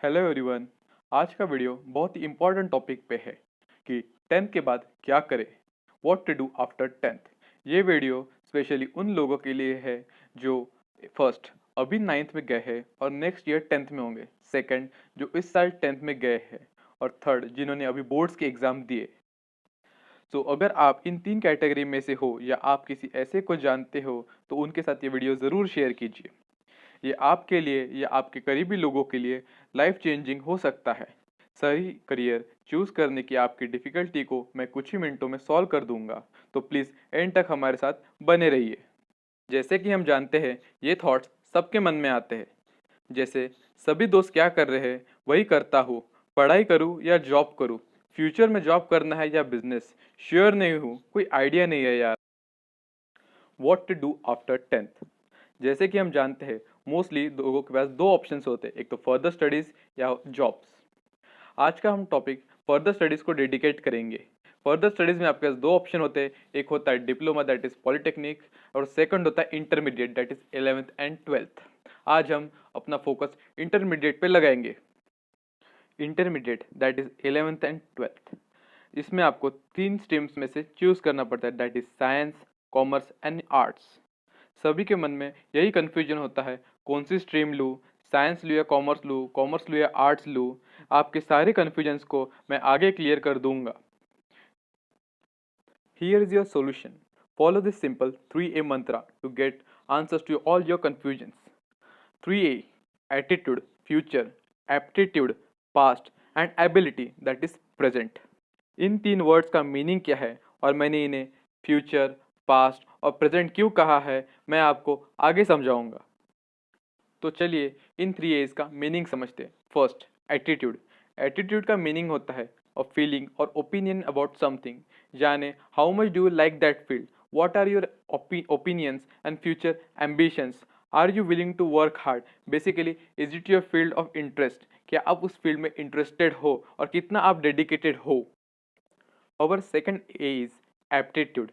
Hello everyone. आज का video बहुत ही इम्पोर्टेंट टॉपिक पे है कि टेंथ के बाद क्या करें, what to do after tenth. ये वीडियो स्पेशली उन लोगों के लिए है जो फर्स्ट अभी नाइन्थ में गए हैं और नेक्स्ट ईयर टेंथ में होंगे, सेकंड जो इस साल टेंथ में गए हैं, और थर्ड जिन्होंने अभी बोर्ड्स के एग्ज़ाम दिए। तो अगर आप इन तीन कैटेगरी में से हो या आप किसी ऐसे को जानते हो तो उनके साथ ये वीडियो ज़रूर शेयर कीजिए। ये आपके लिए या आपके करीबी लोगों के लिए लाइफ चेंजिंग हो सकता है। सही करियर चूज करने की आपकी डिफिकल्टी को मैं कुछ ही मिनटों में सॉल्व कर दूंगा, तो प्लीज़ एंड तक हमारे साथ बने रहिए। जैसे कि हम जानते हैं ये थॉट्स सबके मन में आते हैं, जैसे सभी दोस्त क्या कर रहे हैं वही करता हूँ, पढ़ाई करूँ या जॉब करूँ, फ्यूचर में जॉब करना है या बिजनेस, श्योर नहीं हूँ, कोई आइडिया नहीं है यार। What to do after tenth. जैसे कि हम जानते हैं मोस्टली लोगों के पास दो ऑप्शंस होते हैं, एक तो फर्दर स्टडीज या जॉब्स। आज का हम टॉपिक फर्दर स्टडीज को डेडिकेट करेंगे। फर्दर स्टडीज में आपके पास दो ऑप्शन होते हैं, एक होता है डिप्लोमा दैट इज पॉलिटेक्निक, और सेकंड होता है intermediate that is 11th and 12th। आज हम अपना फोकस इंटरमीडिएट पे लगाएंगे। Intermediate that is 11th and 12th। इसमें आपको तीन स्ट्रीम्स में से चूज करना पड़ता है, that is science, commerce and arts. सभी के मन में यही कन्फ्यूजन होता है, कौन सी स्ट्रीम लूँ, साइंस लूँ या कॉमर्स लूँ या आर्ट्स लूँ। आपके सारे कन्फ्यूजन्स को मैं आगे क्लियर कर दूंगा। Here is your solution. Follow this simple 3A mantra to get answers to all your confusions. 3A: attitude, future, aptitude, past and ability that is present. इन तीन वर्ड्स का मीनिंग क्या है और मैंने इन्हें फ्यूचर, पास्ट और प्रेजेंट क्यों कहा है, मैं आपको आगे समझाऊंगा। तो चलिए इन 3 A's का मीनिंग समझते हैं। First, attitude. एटीट्यूड का मीनिंग होता है अ फीलिंग और ओपिनियन अबाउट समथिंग। जाने how much do you like that field, what are your opinions and future ambitions, are you willing to work hard. Basically is it your field of interest, क्या आप उस field में interested हो और कितना आप dedicated हो। Our second A is aptitude,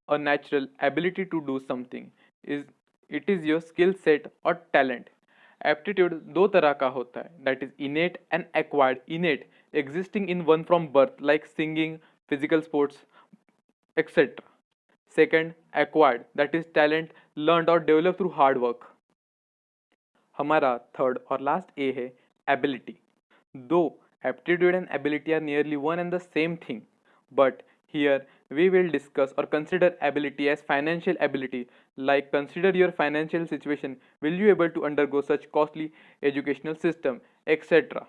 a natural ability to do something. Is it is your skill set or talent. Aptitude दो तरह का होता है, that is innate and acquired. Innate existing in one from birth like singing, physical sports, etc. Second, acquired, that is talent learned or developed through hard work. हमारा third और last A है ability. Though aptitude and ability are nearly one and the same thing, but here we will discuss or consider ability as financial ability, like consider your financial situation, will you able to undergo such costly educational system, etc.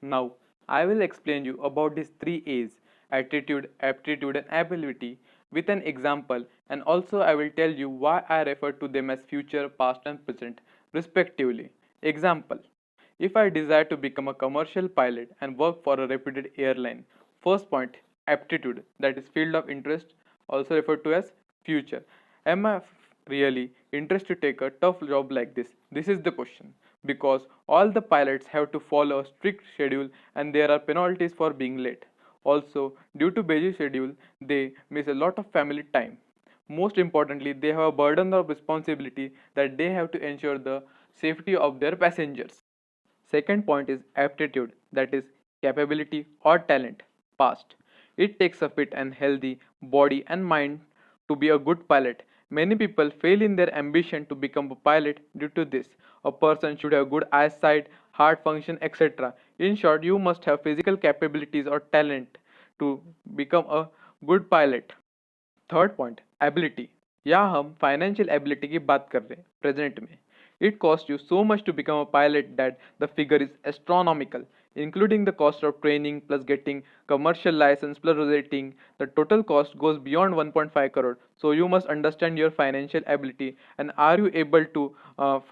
Now I will explain you about these 3 A's: attitude, aptitude and ability with an example, and also I will tell you why I refer to them as future, past and present respectively. Example: if I desire to become a commercial pilot and work for a reputed airline, first point, aptitude, that is field of interest, also referred to as future. Am I really interested to take a tough job like this? This is the question. Because all the pilots have to follow a strict schedule and there are penalties for being late. Also, due to busy schedule, they miss a lot of family time. Most importantly, they have a burden of responsibility that they have to ensure the safety of their passengers. Second point is aptitude, that is capability or talent. Past. It takes a fit and healthy body and mind to be a good pilot. Many people fail in their ambition to become a pilot due to this. A person should have good eyesight, heart function, etc. In short, you must have physical capabilities or talent to become a good pilot. Third point ability. यहाँ हम financial ability की बात कर रहे हैं present में। It cost you so much to become a pilot that the figure is astronomical, including the cost of training plus getting commercial license plus rotating. The total cost goes beyond 1.5 crore. So you must understand your financial ability and are you able to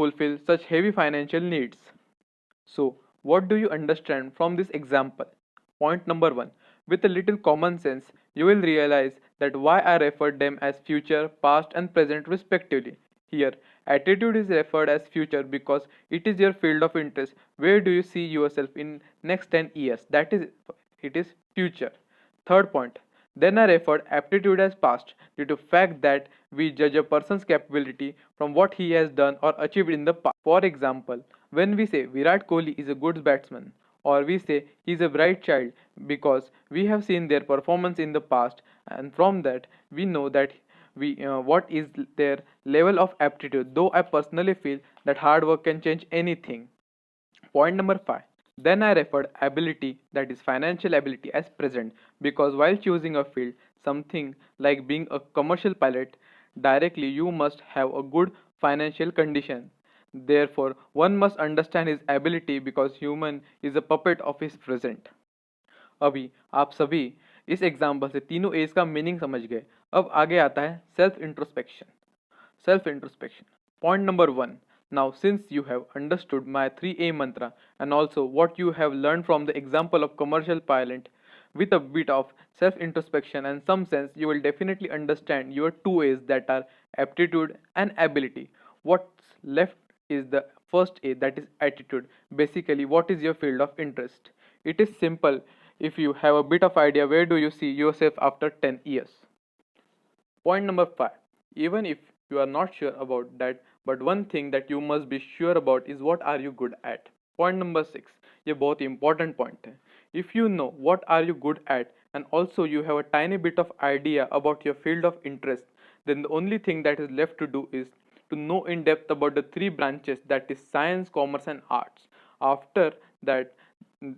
fulfill such heavy financial needs. So, what do you understand from this example? Point number one. With a little common sense, you will realize that why I referred them as future, past, and present respectively. Here, attitude is referred as future because it is your field of interest. Where do you see yourself in next 10 years? That is, it is future. Third point. Then I referred aptitude as past due to fact that we judge a person's capability from what he has done or achieved in the past. For example, When we say Virat Kohli is a good batsman, or we say he is a bright child because we have seen their performance in the past, and from that we know that we what is their level of aptitude. Though I personally feel that hard work can change anything. Point number 5. Then I referred ability, that is financial ability, as present because while choosing a field, something like being a commercial pilot, directly you must have a good financial condition. Therefore, one must understand his ability because human is a puppet of his present. अभी आप सभी इस example से तीनों as का meaning समझ गए. अब आगे आता है self introspection. Self introspection. Point number 1. Now, since you have understood my 3A mantra and also what you have learned from the example of commercial pilot, with a bit of self introspection and some sense, you will definitely understand your two A's that are aptitude and ability. What's left is the first A, that is attitude. Basically, what is your field of interest? It is simple if you have a bit of idea where do you see yourself after 10 years. Point number 5. Even if you are not sure about that, but one thing that you must be sure about is what are you good at. Point number 6. ये बहुत ही important point है. If you know what are you good at and also you have a tiny bit of idea about your field of interest, then the only thing that is left to do is to know in depth about the three branches, that is science, commerce and arts. After that,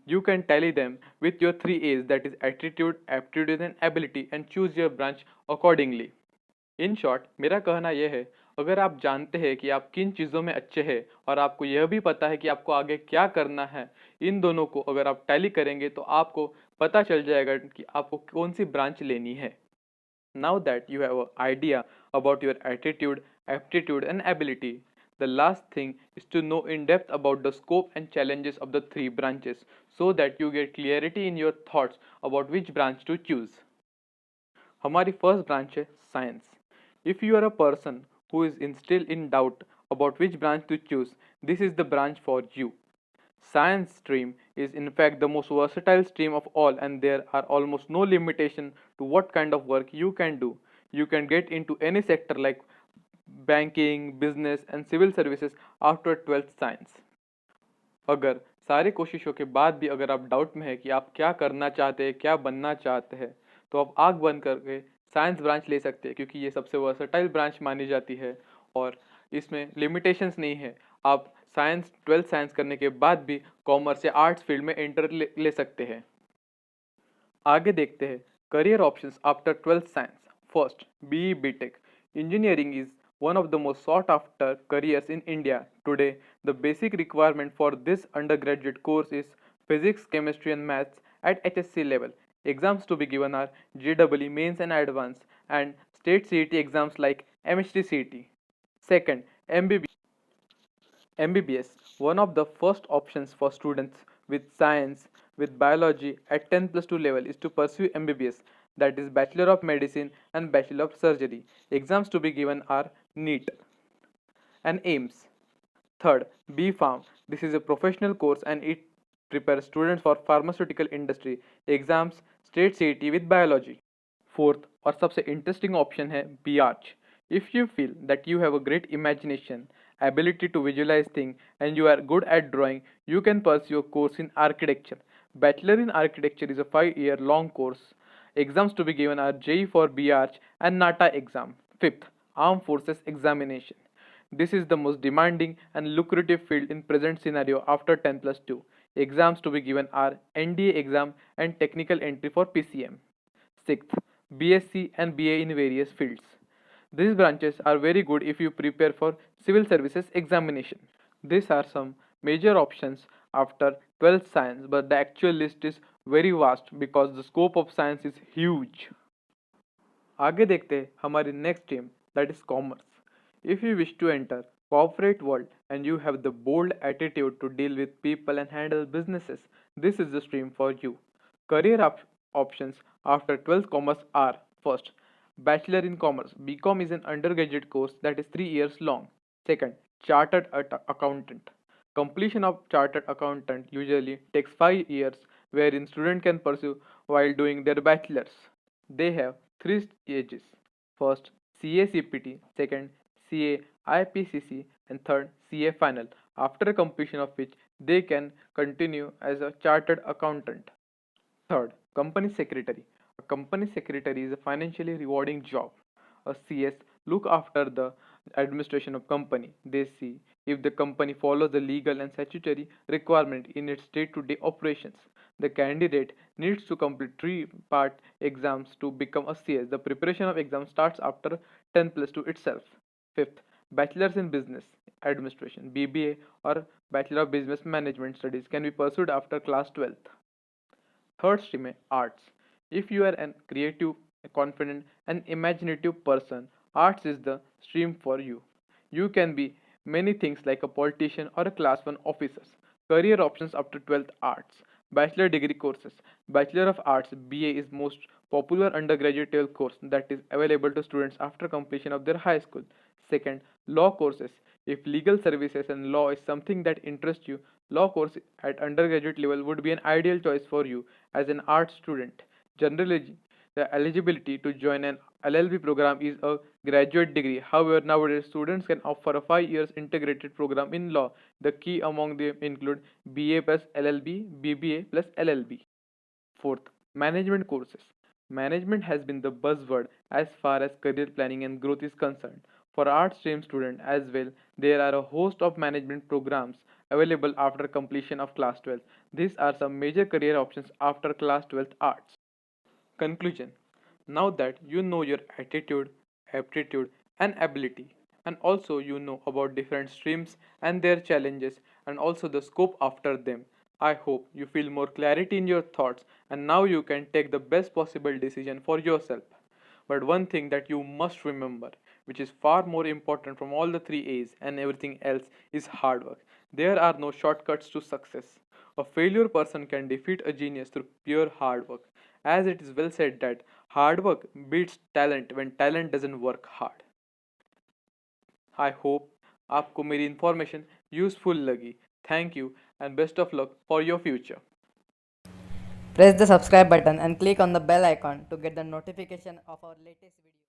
you can tally them with your three A's, that is attitude, aptitude and ability, and choose your branch accordingly. In short मेरा कहना यह है, अगर आप जानते हैं कि आप किन चीज़ों में अच्छे हैं और आपको यह भी पता है कि आपको आगे क्या करना है, इन दोनों को अगर आप टैली करेंगे तो आपको पता चल जाएगा कि आपको कौन सी ब्रांच लेनी है. Now that you have a idea about your attitude, aptitude and ability, the last thing is to know in depth about the scope and challenges of the three branches so that you get clarity in your thoughts about which branch to choose. हमारी first branch है science. If you are a person who is still in doubt about which branch to choose, this is the branch for you. Science stream is in fact the most versatile stream of all, and there are almost no limitation to what kind of work you can do. You can get into any sector like banking, business and civil services after 12th science. अगर सारी कोशिशों के बाद भी अगर आप doubt में है कि आप क्या करना चाहते हैं, क्या बनना चाहते हैं, तो आप आँख बंद करके साइंस ब्रांच ले सकते हैं क्योंकि ये सबसे वर्सटाइल ब्रांच मानी जाती है और इसमें लिमिटेशंस नहीं है. आप साइंस 12th साइंस करने के बाद भी कॉमर्स या आर्ट्स फील्ड में एंटर ले सकते हैं. आगे देखते हैं career options after 12th science. First, BE BTech. Engineering is one of the most sought after careers in India. Today, the basic requirement for this undergraduate course is physics, chemistry, and maths at HSC level. Exams to be given are JEE mains and advanced, and state CET exams like MHT CET. Second, MBBS, one of the first options for students with science, with biology at 10 plus 2 level is to pursue MBBS, that is Bachelor of Medicine and Bachelor of Surgery. Exams to be given are NEET and AIMS. Third, B Farm. This is a professional course and it prepares students for pharmaceutical industry. Exams state CET with biology. Fourth और सबसे interesting option है B Arch. If you feel that you have a great imagination, ability to visualize things, and you are good at drawing, you can pursue a course in architecture. Bachelor in Architecture is a 5-year long course. Exams to be given are JEE for B Arch and NATA exam. Fifth, Armed Forces Examination. This is the most demanding and lucrative field in present scenario after 10 plus 2. Exams to be given are NDA exam and technical entry for PCM. Sixth, BSc and BA in various fields. These branches are very good if you prepare for civil services examination. These are some major options after 12th science, but the actual list is very vast because the scope of science is huge. आगे देखते हैं हमारी next stream, that is commerce. If you wish to enter corporate world and you have the bold attitude to deal with people and handle businesses, this is the stream for you. Career options after 12th commerce are: first, Bachelor in Commerce. BCom is an undergraduate course that is 3 years long. Second, Chartered Accountant. Completion of Chartered Accountant usually takes 5 years, wherein student can pursue while doing their bachelor's. They have 3 stages. First, CA CPT. Second, CA IPCC. And third, CA Final. after completion of which they can continue as a chartered accountant. Third, company secretary. A company secretary is a financially rewarding job. A CS look after the administration of company. They see if the company follows the legal and statutory requirement in its day-to-day operations. The candidate needs to complete three-part exams to become a CS. The preparation of exam starts after 10 plus 2 itself. Fifth, bachelor's in business administration (BBA) or Bachelor of Business Management Studies can be pursued after class 12th. Third stream is arts. If you are a creative, confident, and imaginative person, arts is the stream for you. You can be many things like a politician or a class 1 officer. Career options after 12th arts. Bachelor degree courses. Bachelor of Arts BA is most popular undergraduate level course that is available to students after completion of their high school. Second, law courses. If legal services and law is something that interests you, law course at undergraduate level would be an ideal choice for you as an art student. Generally, the eligibility to join an LLB program is a graduate degree. However, nowadays students can opt for a 5 years integrated program in law. The key among them include BA plus LLB, BBA plus LLB. Fourth, management courses. Management has been the buzzword as far as career planning and growth is concerned. For art stream students as well, there are a host of management programs available after completion of class 12. These are some major career options after class 12 arts. Conclusion. Now that you know your attitude, aptitude, and ability, and also you know about different streams and their challenges, and also the scope after them, I hope you feel more clarity in your thoughts and now you can take the best possible decision for yourself. But one thing that you must remember, which is far more important from all the three A's and everything else, is hard work. There are no shortcuts to success. A failure person can defeat a genius through pure hard work. As it is well said that hard work beats talent when talent doesn't work hard. I hope आपको मेरी information useful लगी. Thank you and best of luck for your future. Press the subscribe button and click on the bell icon to get the notification of our latest video.